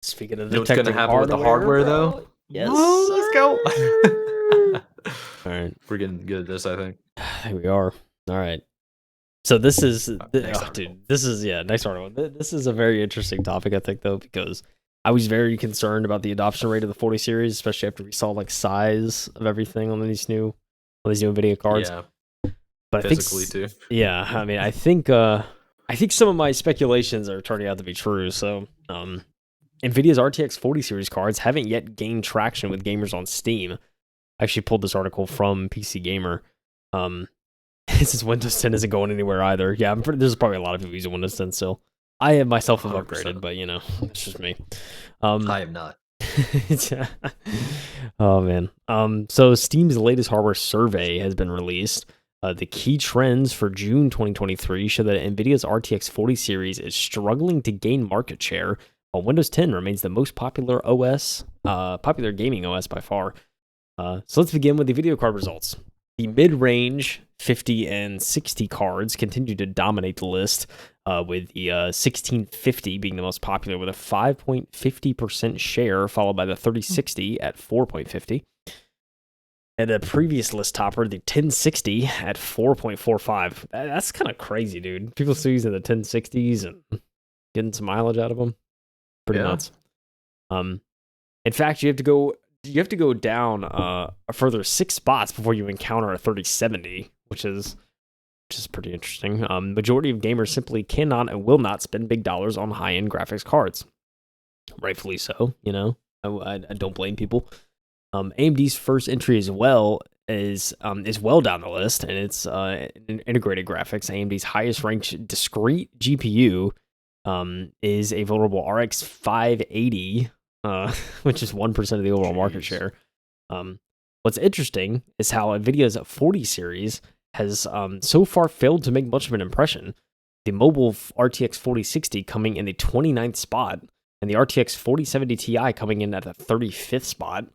Speaking of You know what's gonna detecting happen with the hardware, though? Yes. Let's go. All right. We're getting good at this, I think. Here we are. All right. So this is, Next dude, this is, next article. This is a very interesting topic, I think, though, because I was very concerned about the adoption rate of the 40 series, especially after we saw like size of everything on these new NVIDIA cards. Yeah, but physically too. Yeah, I mean, I think some of my speculations are turning out to be true. So, NVIDIA's RTX 40 series cards haven't yet gained traction with gamers on Steam. I actually pulled this article from PC Gamer. Since Windows 10 isn't going anywhere either. Yeah, there's probably a lot of people using Windows 10 still. I have myself have 100%. upgraded, but you know, it's just me. I am not. Oh man. So Steam's latest hardware survey has been released. The key trends for June 2023 show that NVIDIA's RTX 40 series is struggling to gain market share, while Windows 10 remains the most popular popular gaming OS by far. So let's begin with the video card results. The mid-range 50 and 60 cards continue to dominate the list, with the 1650 being the most popular with a 5.50% share, followed by the 3060 at 4.50. And the previous list topper, the 1060 at 4.45. That's kind of crazy, dude. People still using the 1060s and getting some mileage out of them. Pretty nuts. In fact, you have to go down a further 6 spots before you encounter a 3070, which is pretty interesting. Majority of gamers simply cannot and will not spend big dollars on high-end graphics cards. Rightfully so, you know. I don't blame people. AMD's first entry as well is well down the list, and it's integrated graphics. AMD's highest ranked discrete GPU is a vulnerable RX 580. Which is 1% of the overall market share. What's interesting is how NVIDIA's 40 series has so far failed to make much of an impression. The mobile RTX 4060 coming in the 29th spot, and the RTX 4070 Ti coming in at the 35th spot.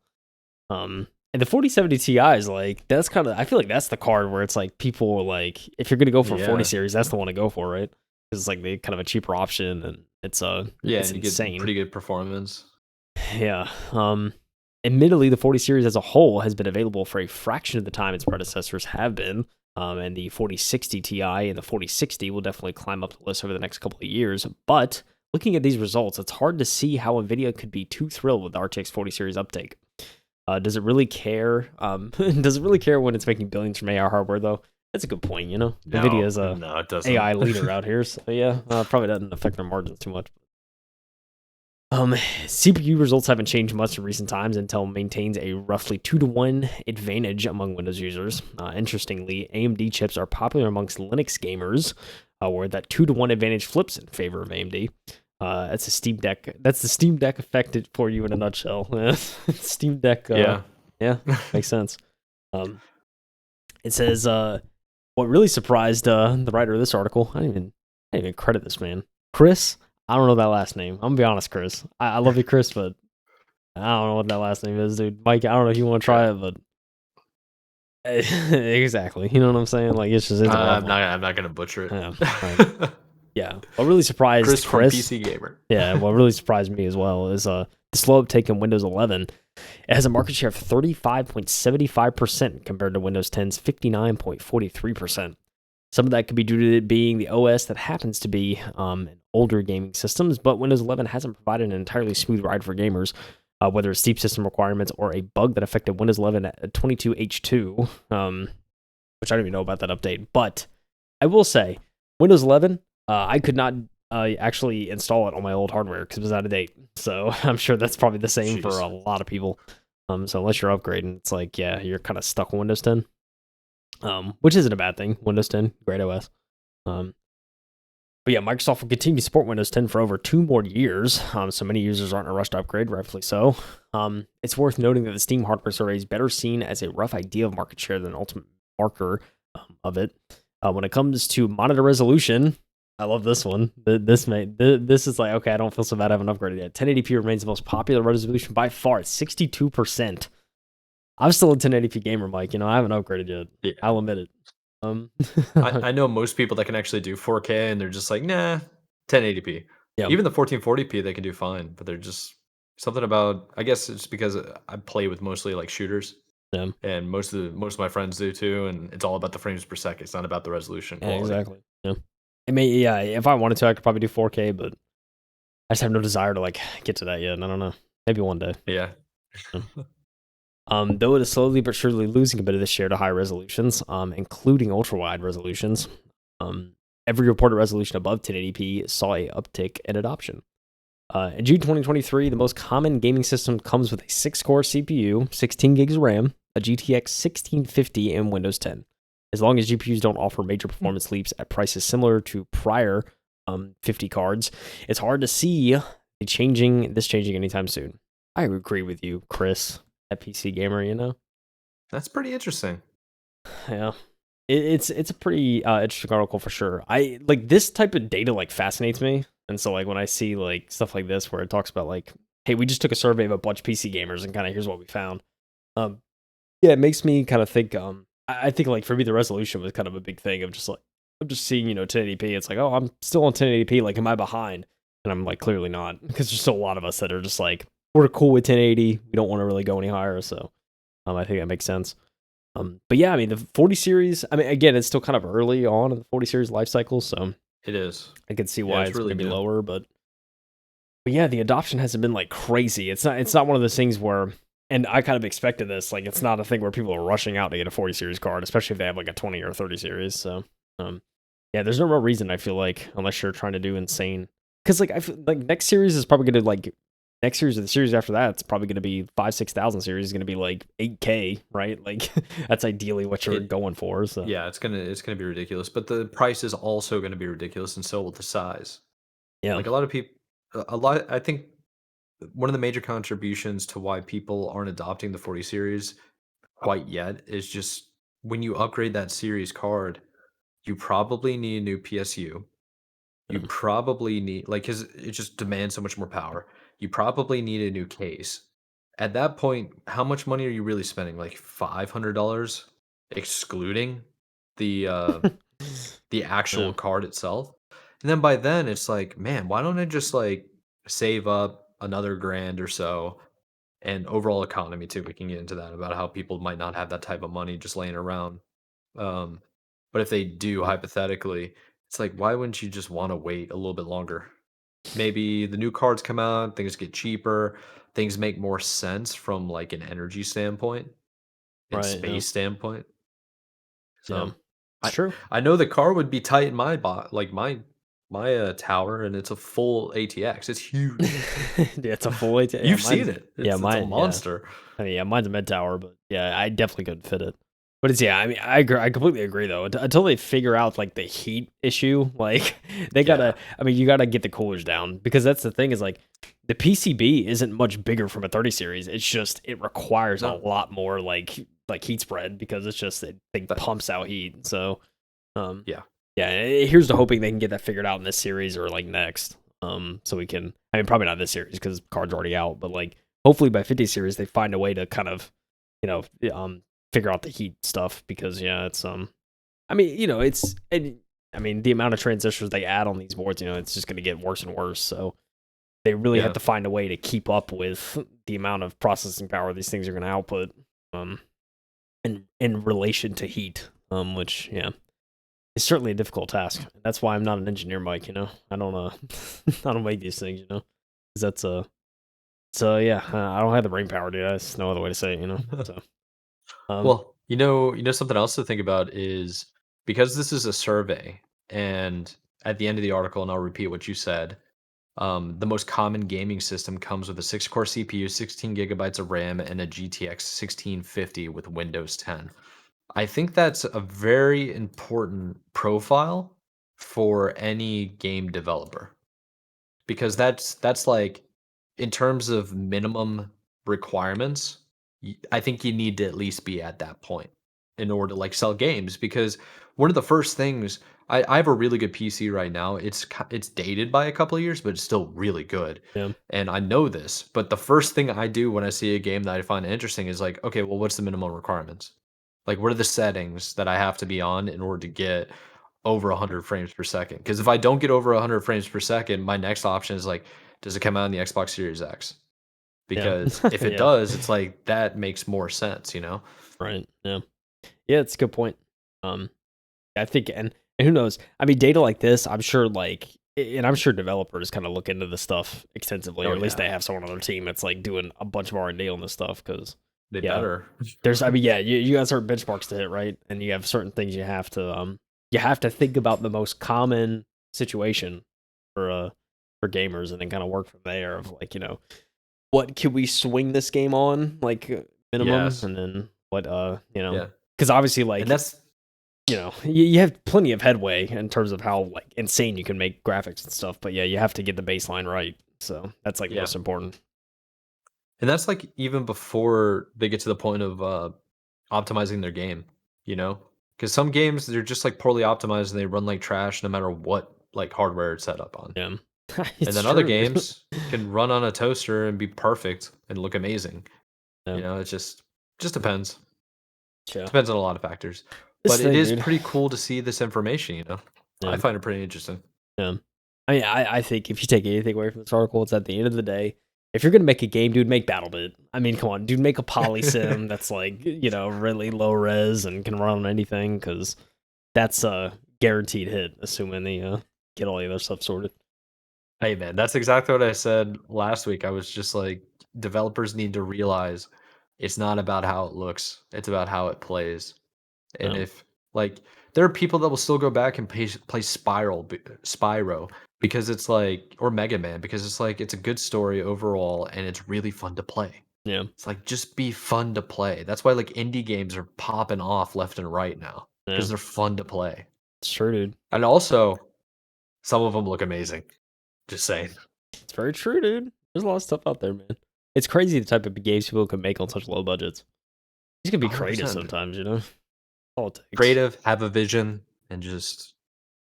And the 4070 Ti is like, that's kind of, I feel like that's the card where it's like people like, if you're gonna go for a 40 series, that's the one to go for, right? Because it's like the kind of a cheaper option, and it's it's you insane. get pretty good performance. Yeah. Admittedly, the 40 series as a whole has been available for a fraction of the time its predecessors have been. And the 4060 Ti and the 4060 will definitely climb up the list over the next couple of years. But looking at these results, it's hard to see how NVIDIA could be too thrilled with the RTX 40 series uptake. Does it really care? Does it really care when it's making billions from AI hardware, though? That's a good point, you know? No, NVIDIA is a AI doesn't. leader out here, so yeah, probably doesn't affect their margins too much. CPU results haven't changed much in recent times. Intel maintains a roughly 2-to-1 advantage among Windows users. Interestingly, AMD chips are popular amongst Linux gamers, where that 2-to-1 advantage flips in favor of AMD. That's the Steam Deck effect for you in a nutshell. Steam Deck. Yeah, makes sense. It says what really surprised the writer of this article. I didn't even credit this man, Chris. I don't know that last name. I'm gonna be honest, Chris. I love you, Chris, but I don't know what that last name is, dude. Mike, I don't know if you want to try it, but exactly. You know what I'm saying? Like it's just I'm not gonna butcher it. Yeah. Right. Yeah. What really surprised Chris from PC Gamer. Yeah. What really surprised me as well is the slow uptake in Windows 11. It has a market share of 35.75% compared to Windows 10's 59.43%. Some of that could be due to it being the OS that happens to be older gaming systems, but Windows 11 hasn't provided an entirely smooth ride for gamers, whether it's steep system requirements or a bug that affected Windows 11 at 22H2, which I don't even know about that update. But I will say, Windows 11, I could not actually install it on my old hardware because it was out of date. So I'm sure that's probably the same for a lot of people. So unless you're upgrading, it's like, yeah, you're kind of stuck on Windows 10. Which isn't a bad thing. Windows 10, great OS. But yeah, Microsoft will continue to support Windows 10 for over 2 more years. So many users aren't in a rush to upgrade, rightfully so. It's worth noting that the Steam hardware survey is better seen as a rough idea of market share than an ultimate marker of it. When it comes to monitor resolution, I love this one. This is like, okay, I don't feel so bad I haven't upgraded yet. 1080p remains the most popular resolution by far at 62%. I'm still a 1080p gamer, Mike. You know, I haven't upgraded yet. Yeah. I'll admit it. I know most people that can actually do 4K, and they're just like, nah, 1080p. Yeah. Even the 1440p they can do fine, but they're just something about. I guess it's because I play with mostly like shooters, Yeah. and most of my friends do too, and it's all about the frames per second. It's not about the resolution Yeah, quality. exactly. Yeah. I mean, yeah, if I wanted to, I could probably do 4K, but I just have no desire to like get to that yet. And I don't know. Maybe one day. Yeah. Yeah. Though it is slowly but surely losing a bit of this share to high resolutions, including ultra wide resolutions. Um, every reported resolution above 1080p saw a uptick in adoption. In June 2023, the most common gaming system comes with a 6-core CPU, 16 gigs of RAM, a GTX 1650, and Windows 10. As long as GPUs don't offer major performance leaps at prices similar to prior 50 cards, it's hard to see this changing anytime soon. I agree with you, Chris, at PC Gamer. That's pretty interesting. Yeah. It's a pretty interesting article for sure. I like this type of data like fascinates me, and so like when I see like stuff like this where it talks about like, hey, we just took a survey of a bunch of PC gamers and kind of here's what we found. Um, yeah, it makes me kind of think. I think like for me the resolution was kind of a big thing of just like I'm just seeing 1080p. It's like, oh, I'm still on 1080p. Like, am I behind? And I'm like, clearly not, because there's still a lot of us that are just like we're cool with 1080. We don't want to really go any higher. So I think that makes sense. But yeah, I mean, the 40 series, I mean, again, it's still kind of early on in the 40 series life cycle, so It is. I can see Yeah, why it's it's going really to be new. lower, but yeah, the adoption hasn't been like crazy. It's not one of those things where, and I kind of expected this, like it's not a thing where people are rushing out to get a 40 series card, especially if they have like a 20 or 30 series. So, yeah, there's no real reason I feel like unless you're trying to do insane, because like I feel like next series is probably going to like next series or the series after that, it's probably going to be 5,000-6,000 series is going to be like 8K, right? Like that's ideally what you're It going for. So Yeah, it's gonna be ridiculous, but the price is also gonna be ridiculous, and so will the size. yeah, Like a lot of people, a lot. I think one of the major contributions to why people aren't adopting the 40 series quite yet is just when you upgrade that series card, you probably need a new PSU. You yeah. probably need like because it just demands so much more power. You probably need a new case. At that point, how much money are you really spending? Like $500, excluding the uh the Yeah, actual card itself. And then by then it's like, man, why don't I just like save up another grand or so, and overall economy too. We can get into that about how people might not have that type of money just laying around. Um, but if they do, hypothetically, it's like, why wouldn't you just want to wait a little bit longer? Maybe the new cards come out, things get cheaper, things make more sense from like an energy standpoint and right. Yeah, space standpoint. yeah, So it's I true. I know the car would be tight in my like my tower, and it's a full ATX. It's huge. Yeah, it's a full eight. Yeah, You've mine's seen it. yeah, It's a mine. Yeah, monster. I mean, yeah, mine's a mid tower, but yeah, I definitely couldn't fit it. But it's yeah, I mean, I agree. I completely agree though. Until they figure out like the heat issue, like they gotta. Yeah. I mean, you gotta get the coolers down because that's the thing is like the PCB isn't much bigger from a 30 series. It's just it requires a No. lot more like heat spread because it's just it thing That, pumps out heat. So yeah. yeah, here's to hoping they can get that figured out in this series or like next. So we can. I mean, probably not this series because card's already out, but like hopefully by 50 series they find a way to kind of, you know, figure out the heat stuff because yeah, it's I mean, I mean the amount of transistors they add on these boards, it's just going to get worse and worse. So they really have Yeah. to find a way to keep up with the amount of processing power these things are going to output, um, in relation to heat, which yeah. It's certainly a difficult task. That's why I'm not an engineer, Mike. I don't I don't make these things. 'Cause that's so yeah. I don't have the brain power, dude. That's no other way to say it. So um, Well, something else to think about is because this is a survey, and at the end of the article, and I'll repeat what you said, the most common gaming system comes with a 6-core CPU, 16 gigabytes of RAM, and a GTX 1650 with Windows 10. I think that's a very important profile for any game developer because that's like in terms of minimum requirements, I think you need to at least be at that point in order to like sell games because one of the first things I have a really good PC right now. It's dated by a couple of years, but it's still really good. yeah, And I know this, but the first thing I do when I see a game that I find interesting is like, okay, well, what's the minimum requirements? Like, what are the settings that I have to be on in order to get over 100 frames per second. Because if I don't get over 100 frames per second, my next option is like, does it come out on the Xbox Series X? Yeah. Because if it Yeah. does, it's like that makes more sense, you know? Right. Yeah. Yeah, it's a good point. Um, I think, and who knows? I mean, data like this, I'm sure, and I'm sure developers kind of look into this stuff extensively, or Oh at least yeah, they have someone on their team that's like doing a bunch of R&D on this stuff. Because they yeah, better. I mean, yeah, you got certain benchmarks to hit, right? And you have certain things you have to think about the most common situation for gamers, and then kind of work from there. Of like, what can we swing this game on, like minimum, Yes. and then what, Yeah. because obviously, And that's you have plenty of headway in terms of how like insane you can make graphics and stuff, but yeah, you have to get the baseline right. So that's like yeah. most important. And that's like even before they get to the point of optimizing their game, you know? Because some games they're just like poorly optimized and they run like trash no matter what like hardware it's set up on. Yeah, And it's then other true, dude. games can run on a toaster and be perfect and look amazing. Yeah, You know, it just depends. yeah. Depends on a lot of factors. This But it thing, is dude. pretty cool to see this information, you know? I Yeah, find it pretty interesting. yeah. I mean, I think if you take anything away from this article, it's at the end of the day, if you're gonna make a game, dude, make BattleBit. I mean, come on, dude, make a poly sim that's like really low res and can run on anything, because that's a guaranteed hit, assuming they get all the other stuff sorted. Hey man, that's exactly what I said last week. I was just like, developers need to realize it's not about how it looks, it's about how it plays. And Yeah, if like there are people that will still go back and play Spyro because it's like or Mega Man because it's like it's a good story overall and it's really fun to play. yeah, It's like just be fun to play. That's why like indie games are popping off left and right now yeah. because they're fun to play. It's true, dude. And also some of them look amazing. Just saying. It's very true, dude. There's a lot of stuff out there, man. It's crazy the type of games people can make on such low budgets. These can be creative 100%. sometimes, you know? All it takes. Creative, have a vision, and just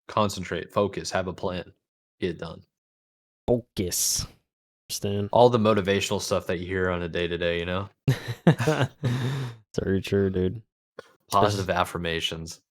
concentrate, focus, have a plan, get it done. Focus. Understand? All the motivational stuff that you hear on a day to day, you know? It's very true, dude. Especially, Positive affirmations.